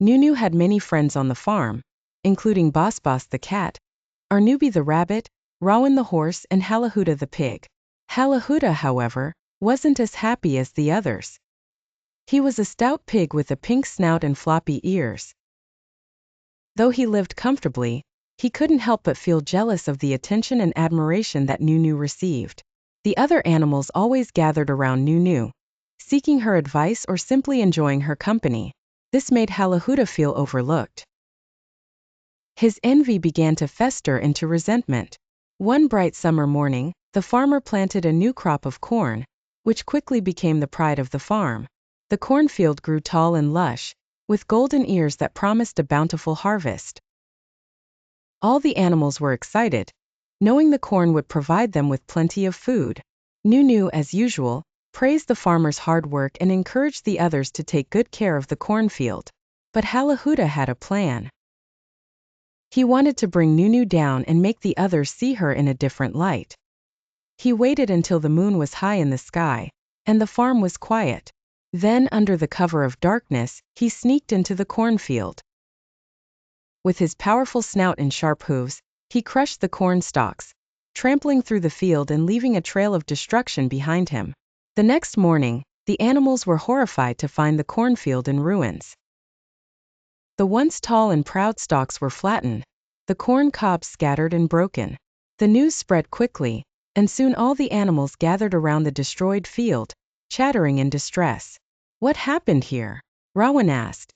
Nunu had many friends on the farm, including Boss the cat, Arnubi the rabbit, Rowan the horse, and Halahoota the pig. Halahoota, however, wasn't as happy as the others. He was a stout pig with a pink snout and floppy ears. Though he lived comfortably, he couldn't help but feel jealous of the attention and admiration that Nunu received. The other animals always gathered around Nunu, seeking her advice or simply enjoying her company. This made Halahoota feel overlooked. His envy began to fester into resentment. One bright summer morning, the farmer planted a new crop of corn, which quickly became the pride of the farm. The cornfield grew tall and lush, with golden ears that promised a bountiful harvest. All the animals were excited, knowing the corn would provide them with plenty of food. Nunu, as usual, praised the farmer's hard work and encouraged the others to take good care of the cornfield. But Halahoota had a plan. He wanted to bring Nunu down and make the others see her in a different light. He waited until the moon was high in the sky, and the farm was quiet. Then, under the cover of darkness, he sneaked into the cornfield. With his powerful snout and sharp hooves, he crushed the corn stalks, trampling through the field and leaving a trail of destruction behind him. The next morning, the animals were horrified to find the cornfield in ruins. The once tall and proud stalks were flattened, the corn cobs scattered and broken. The news spread quickly, and soon all the animals gathered around the destroyed field, chattering in distress. "What happened here?" Rowan asked.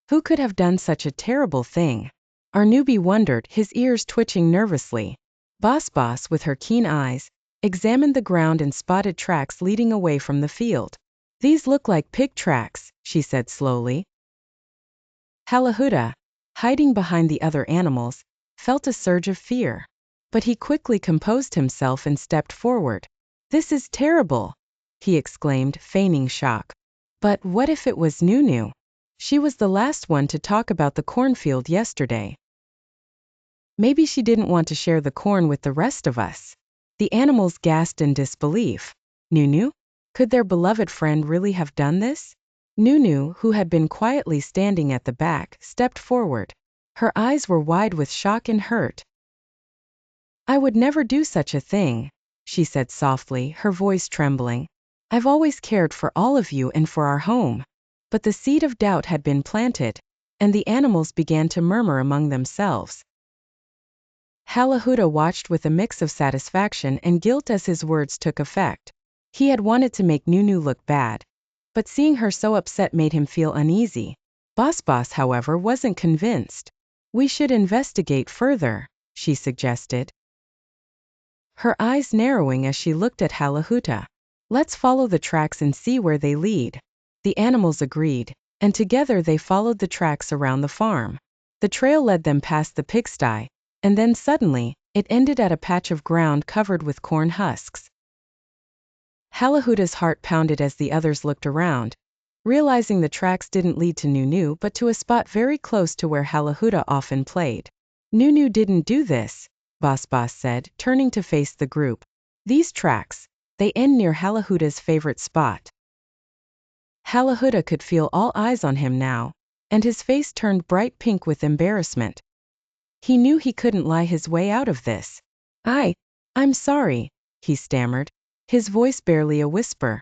"Who could have done such a terrible thing?" Arnubi wondered, his ears twitching nervously. Boss, with her keen eyes, examined the ground and spotted tracks leading away from the field. "These look like pig tracks," she said slowly. Halahoota, hiding behind the other animals, felt a surge of fear. But he quickly composed himself and stepped forward. "This is terrible," he exclaimed, feigning shock. But what if it was Nunu? She was the last one to talk about the cornfield yesterday. Maybe she didn't want to share the corn with the rest of us. The animals gasped in disbelief. Nunu? Could their beloved friend really have done this? Nunu, who had been quietly standing at the back, stepped forward. Her eyes were wide with shock and hurt. "I would never do such a thing," she said softly, her voice trembling. "I've always cared for all of you and for our home." But the seed of doubt had been planted, and the animals began to murmur among themselves. Halahoota watched with a mix of satisfaction and guilt as his words took effect. He had wanted to make Nunu look bad, but seeing her so upset made him feel uneasy. Boss, however, wasn't convinced. "We should investigate further," she suggested, her eyes narrowing as she looked at Halahoota. "Let's follow the tracks and see where they lead." The animals agreed, and together they followed the tracks around the farm. The trail led them past the pigsty, and then suddenly, it ended at a patch of ground covered with corn husks. Halahoota's heart pounded as the others looked around, realizing the tracks didn't lead to Nunu but to a spot very close to where Halahoota often played. "Nunu didn't do this," Boss said, turning to face the group. "These tracks, they end near Halahoota's favorite spot." Halahoota could feel all eyes on him now, and his face turned bright pink with embarrassment. He knew he couldn't lie his way out of this. I'm sorry," he stammered, his voice barely a whisper.